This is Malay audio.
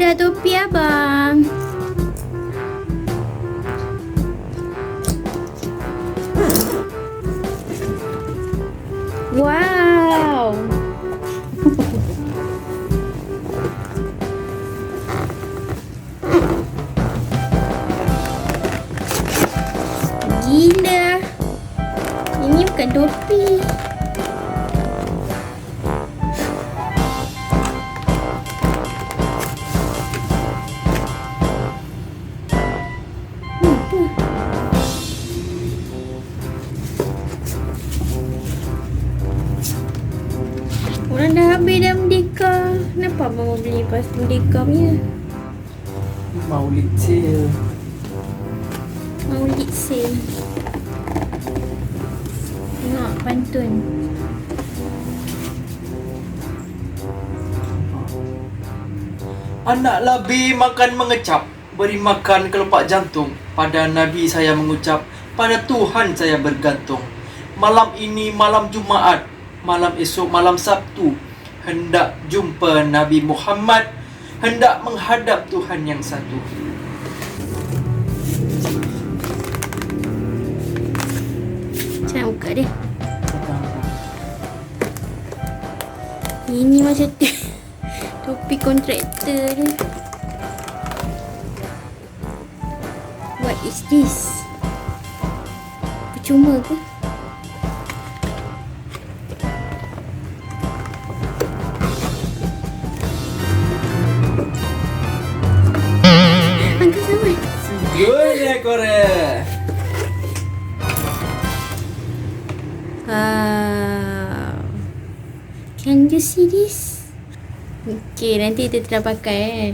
dah topi abang. Wow. Gila. Ini bukan topi. Orang dah habis dah merdeka. Kenapa abang mau beli pas merdeka punya? Maulid sale. Maulid sale. Tengok pantun. Anak Nabi makan mengecap, beri makan kelopak jantung. Pada Nabi saya mengucap, pada Tuhan saya bergantung. Malam ini malam Jumaat, malam esok malam Sabtu, hendak jumpa Nabi Muhammad, hendak menghadap Tuhan yang satu. Saya buka dia. Ini macam topi kontraktor dia. What is this? Percuma ke? Angkat sama. Sungguhnya korek. Wow. Can you see this? Okay, nanti kita dah pakai